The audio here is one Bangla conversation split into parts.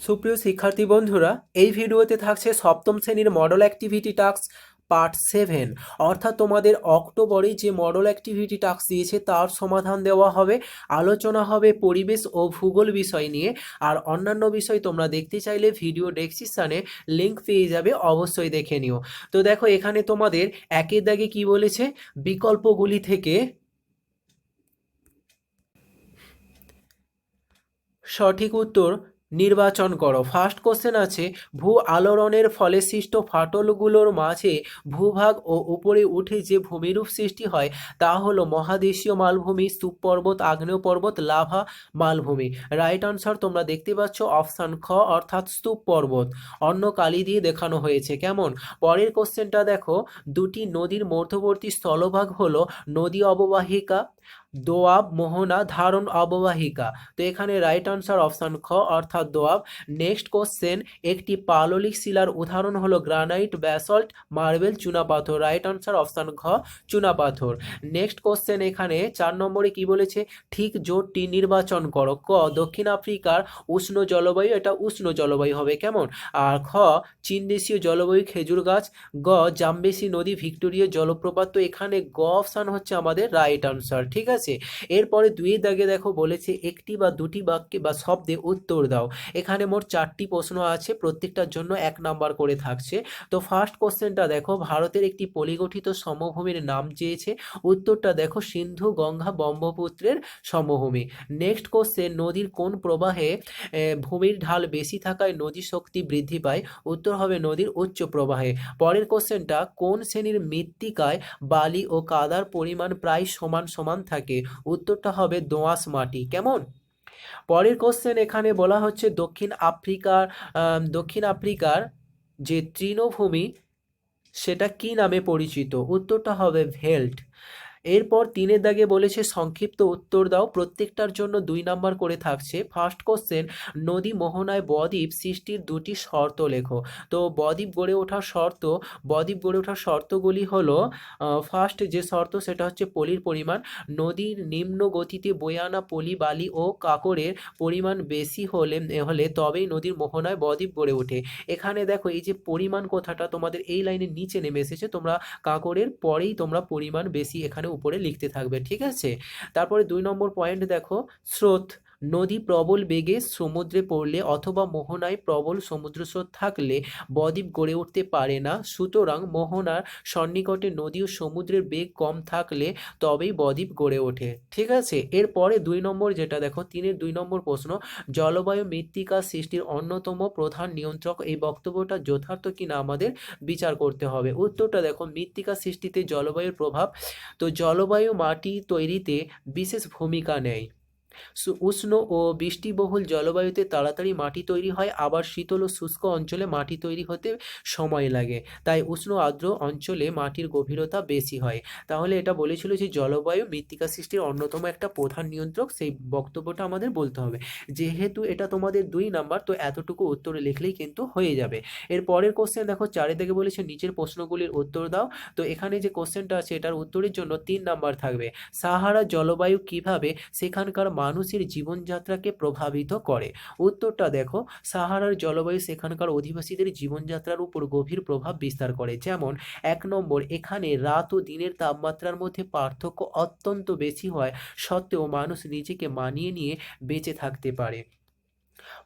সুপ্রিয় শিক্ষার্থী বন্ধুরা, এই ভিডিওতে থাকছে সপ্তম শ্রেণীর মডেল অ্যাক্টিভিটি টাস্ক পার্ট 7। অর্থাৎ তোমাদের অক্টোবরে যে মডেল অ্যাক্টিভিটি টাস্ক দিয়েছে তার সমাধান দেওয়া হবে। আলোচনা হবে পরিবেশ ও ভূগোল বিষয় নিয়ে। আর অন্যান্য বিষয় তোমরা দেখতে চাইলে ভিডিও ডেসক্রিপশনে লিঙ্ক পেয়ে যাবে, অবশ্যই দেখে নিও। তো দেখো এখানে তোমাদের একের দাগে কি বলেছে, বিকল্পগুলি থেকে সঠিক উত্তর নির্বাচন করো। ফার্স্ট কোশ্চেন আছে, ভূ আলোড়নের ফলে সৃষ্ট ফাটলগুলোর মাঝে ভূভাগ ও উপরে উঠে যে ভূমিরূপ সৃষ্টি হয় তা হলো মহাদেশীয় মালভূমি, স্তূপ পর্বত, আগ্নেয় পর্বত, লাভা মালভূমি। রাইট আনসার তোমরা দেখতে পাচ্ছ অপশান খ অর্থাৎ স্তূপ পর্বত। অন্য কালি দিয়ে দেখানো হয়েছে। কেমন? পরের কোশ্চেনটা দেখো, দুটি নদীর মধ্যবর্তী স্থলভাগ হলো নদী অববাহিকা, দোয়াব, মোহনা, ধারণ অববাহিকা। তো এখানে রাইট আনসার অপশান খ অর্থাৎ দোয়াব। নেক্সট কোশ্চেন, একটি পাললিক শিলার উদাহরণ হলো গ্রানাইট, ব্যাসল্ট, মার্বেল, চুনাপাথর। রাইট আনসার অপশান ঘ চুনাপাথর। নেক্সট কোশ্চেন এখানে 4 নম্বরে কি বলেছে, ঠিক জোটটি নির্বাচন করো। ক দক্ষিণ আফ্রিকার উষ্ণ জলবায়ু, এটা উষ্ণ জলবায়ু হবে। কেমন? আর খ চীন দেশীয় জলবায়ু, খেজুর গাছ। গ জামবেসি নদী, ভিক্টোরিয়া জলপ্রপাত। তো এখানে গ অপশান হচ্ছে আমাদের রাইট আনসার। ঠিক আছে, এরপরে দুই দাগে দেখো বলেছে একটি বা দুটি বাক্যে বা শব্দে উত্তর দাও। এখানে মোট 4টি প্রশ্ন আছে, প্রত্যেকটার জন্য 1 নাম্বার করে থাকছে। তো ফার্স্ট কোশ্চেনটা দেখো, ভারতের একটি পলিগঠিত সমভূমির নাম চেয়েছে। উত্তরটা দেখো সিন্ধু গঙ্গা ব্রহ্মপুত্রের সমভূমি। নেক্সট কোশ্চেন, নদীর কোন প্রবাহে ভূমির ঢাল বেশি থাকায় নদী শক্তি বৃদ্ধি পায়? উত্তর হবে নদীর উচ্চ প্রবাহে। পরের কোশ্চেনটা, কোন শ্রেণীর মৃত্তিকায় বালি ও কাদার পরিমাণ প্রায় সমান সমান থাকে? উত্তরটা হবে দোআঁশ মাটি। কেমন? পরের কোশ্চেন এখানে বলা হচ্ছে দক্ষিণ আফ্রিকার যে তৃণভূমি সেটা কি নামে পরিচিত? উত্তরটা হবে ভেল্ট। এরপর 3 দাগে বলেছে সংক্ষিপ্ত উত্তর দাও। প্রত্যেকটার জন্য 2 নাম্বার করে থাকছে। ফার্স্ট কোশ্চেন, নদী মোহনায় বদ্বীপ সৃষ্টির 2টি শর্ত লেখো। তো বদ্বীপ গড়ে ওঠার শর্তগুলি হলো, ফার্স্ট যে শর্ত সেটা হচ্ছে পলির পরিমাণ। নদীর নিম্ন গতিতে বয়ে আনা পলি, বালি ও কাঁকড়ের পরিমাণ বেশি হলে তবেই নদীর মোহনায় বদ্বীপ গড়ে ওঠে। এখানে দেখো এই যে পরিমাণ কথাটা তোমাদের এই লাইনের নিচে নেমে এসেছে, তোমরা কাঁকড়ের পরেই তোমরা পরিমাণ বেশি এখানে উপরে লিখতে থাকবে। ঠিক আছে, তারপরে 2 নম্বর পয়েন্ট দেখো, স্রোত। নদী প্রবল বেগে সমুদ্রে পড়লে অথবা মোহনায় প্রবল সমুদ্র স্রোত থাকলে বদ্বীপ গড়ে উঠতে পারে না। সুতরাং মোহনার সন্নিকটে নদী ও সমুদ্রের বেগ কম থাকলে তবেই বদ্বীপ গড়ে ওঠে। ঠিক আছে, এরপরে 2 নম্বর যেটা দেখো, 3-এর 2 নম্বর প্রশ্ন, জলবায়ু মৃত্তিকা সৃষ্টির অন্যতম প্রধান নিয়ন্ত্রক। এই বক্তব্যটা যথার্থ কিনা আমাদের বিচার করতে হবে। উত্তরটা দেখো, মৃত্তিকা সৃষ্টিতে জলবায়ুর প্রভাব। তো জলবায়ু মাটি তৈরিতে বিশেষ ভূমিকা নেয়। উষ্ণ ও বৃষ্টিবহুল জলবায়ুতে তাড়াতাড়ি মাটি তৈরি হয়, আবার শীতল ও শুষ্ক অঞ্চলে মাটি তৈরি হতে সময় লাগে। তাই উষ্ণ আর্দ্র অঞ্চলে মাটির গভীরতা বেশি হয়। তাহলে এটা বলেছিল যে জলবায়ু মৃত্তিকা সৃষ্টির অন্যতম একটা প্রধান নিয়ন্ত্রক, সেই বক্তব্যটা আমাদের বলতে হবে। যেহেতু এটা তোমাদের 2 নাম্বার, তো এতটুকু উত্তরে লিখলেই কিন্তু হয়ে যাবে। এর পরের কোশ্চেন দেখো, 4 দিকে বলেছে নিচের প্রশ্নগুলির উত্তর দাও। তো এখানে যে কোশ্চেনটা আছে এটার উত্তরের জন্য 3 নাম্বার থাকবে। সাহারা জলবায়ু কিভাবে সেখানকার মানুষের জীবনযাত্রাকে প্রভাবিত করে? উত্তরটা দেখো, সাহারার জলবায়ু সেখানকার অধিবাসীদের জীবনযাত্রার উপর গভীর প্রভাব বিস্তার করে। যেমন 1 নম্বর, এখানে রাত ও দিনের তাপমাত্রার মধ্যে পার্থক্য অত্যন্ত বেশি হয় সত্ত্বেও মানুষ নিজেকে মানিয়ে নিয়ে বেঁচে থাকতে পারে।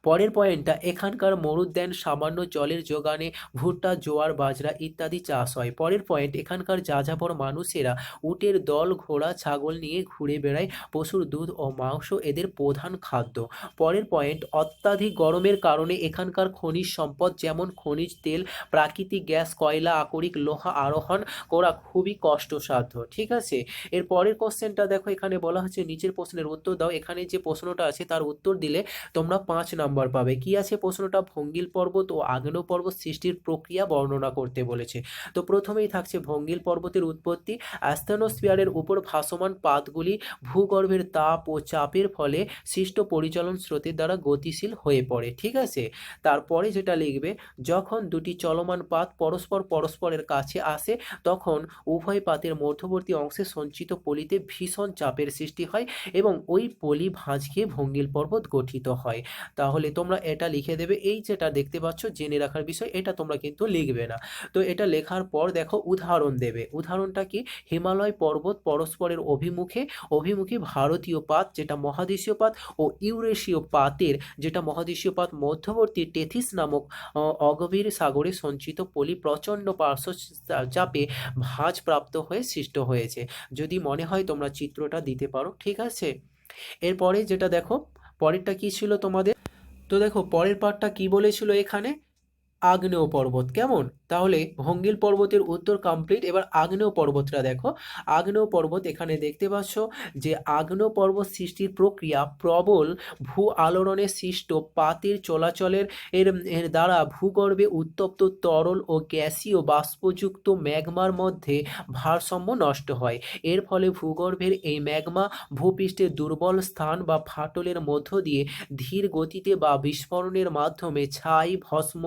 পরের পয়েন্টটা, এখানকার মরুদ্যান সামান্য জলের যোগানে ভুট্টা, জোয়ার, বাজরা ইত্যাদি চাষ হয়। পরের পয়েন্ট, এখানকার যাযাবর মানুষেরা উটের দল, ঘোড়া, ছাগল নিয়ে ঘুরে বেড়ায়। পশুর দুধ ও মাংস এদের প্রধান খাদ্য। পরের পয়েন্ট, অত্যাধিক গরমের কারণে এখানকার খনিজ সম্পদ যেমন খনিজ তেল, প্রাকৃতিক গ্যাস, কয়লা, আকরিক লোহা আরোহণ করা খুবই কষ্টসাধ্য। ঠিক আছে, এর পরের কোশ্চেনটা দেখো, এখানে বলা হচ্ছে নিচের প্রশ্নের উত্তর দাও। এখানে যে প্রশ্নটা আছে তার উত্তর দিলে তোমরা 5 নাম্বার পাবে। কি আছে প্রশ্নটা? ভঙ্গিল পর্বত ও আগ্নেয় পর্বত সৃষ্টির প্রক্রিয়া বর্ণনা করতে বলেছে। তো প্রথমেই থাকছে ভঙ্গিল পর্বতের উৎপত্তি। অ্যাস্থেনোস্ফিয়ারের উপর ভাসমান পাতগুলি ভূগর্ভের তাপ ও চাপের ফলে সৃষ্ট পরিচলন স্রোতের দ্বারা গতিশীল হয়ে পড়ে। ঠিক আছে, তারপরে যেটা লিখবে, যখন দুটি চলমান পাত পরস্পরের কাছে আসে তখন উভয় পাতের মধ্যবর্তী অংশে সঞ্চিত পলিতে ভীষণ চাপের সৃষ্টি হয় এবং ওই পলি ভাঁজ খেয়ে ভঙ্গিল পর্বত গঠিত হয়। তাহলে তোমরা এটা লিখে দেবে। এই যেটা দেখতে পাচ্ছ জেনে রাখার বিষয়, এটা তোমরা কিন্তু লিখবে না। তো এটা লেখার পর দেখো উদাহরণ দেবে। উদাহরণটা কি? হিমালয় পর্বত পরস্পরের অভিমুখী ভারতীয় পাত যেটা মহাদেশীয় পাত ও ইউরেশীয় পাতের যেটা মহাদেশীয় পাত মধ্যবর্তী টেথিস নামক অগভীর সাগরে সঞ্চিত পলি প্রচণ্ড পার্শ্ব চাপে ভাঁজ প্রাপ্ত হয়ে সৃষ্ট হয়েছে। যদি মনে হয় তোমরা চিত্রটা দিতে পারো, ঠিক আছে? এরপরে যেটা দেখো, পরেরটা কি ছিল তোমাদের? তো দেখো পরের পার্টটা কি বলেছিল এখানে? আগ্নেয় পর্বত। কেমন? তাহলে ভঙ্গিল পর্বতের উত্তর কমপ্লিট। এবার আগ্নেয় পর্বতটা দেখো। আগ্নেয় পর্বত এখানে দেখতে পাচ্ছ যে আগ্নেয় পর্বত সৃষ্টির প্রক্রিয়া প্রবল ভূ আলোড়নে সৃষ্ট পাতের চলাচলের এর দ্বারা ভূগর্ভে উত্তপ্ত তরল ও গ্যাসীয় বাষ্পযুক্ত ম্যাগমার মধ্যে ভারসাম্য নষ্ট হয়। এর ফলে ভূগর্ভের এই ম্যাগমা ভূপৃষ্ঠের দুর্বল স্থান বা ফাটলের মধ্য দিয়ে ধীর গতিতে বা বিস্ফোরণের মাধ্যমে ছাই, ভস্ম,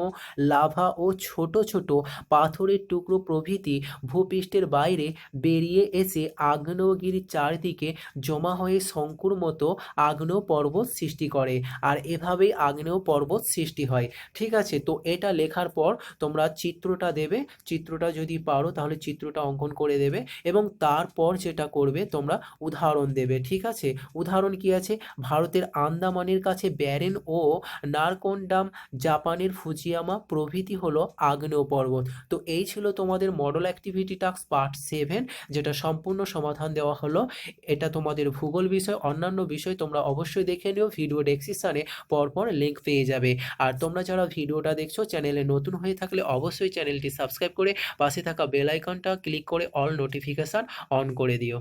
লাভা ও ছোট ছোট পাথরের টুকরো প্রভৃতি ভূপৃষ্ঠের বাইরে বেরিয়ে এসে আগ্নেয়গিরির চারদিকে জমা হয়ে শঙ্কুর মতো আগ্নেয় পর্বত সৃষ্টি করে। আর এভাবেই আগ্নেয় পর্বত সৃষ্টি হয়। ঠিক আছে? তো এটা লেখার পর তোমরা চিত্রটা দেবে। চিত্রটা যদি পারো তাহলে চিত্রটা অঙ্কন করে দেবে এবং তারপর যেটা করবে তোমরা উদাহরণ দেবে। ঠিক আছে? উদাহরণ কি আছে? ভারতের আন্দামানের কাছে ব্যারেন ও নারকোন্ডাম, জাপানের ফুজিয়ামা প্রভৃতি হলো আগ্নেয় পর্বত। তো এই ছিল তোমাদের মডেল অ্যাক্টিভিটি টাস্ক পার্ট 7, যেটা সম্পূর্ণ সমাধান দেওয়া হলো। এটা তোমাদের ভূগোল বিষয়। অন্যান্য বিষয় তোমরা অবশ্যই দেখে নিও, ভিডিও ডেসক্রিপশনে পরপর লিঙ্ক পেয়ে যাবে। আর তোমরা যারা ভিডিওটা দেখছো চ্যানেলে নতুন হয়ে থাকলে অবশ্যই চ্যানেলটি সাবস্ক্রাইব করে পাশে থাকা বেল আইকনটা ক্লিক করে অল নোটিফিকেশান অন করে দিও।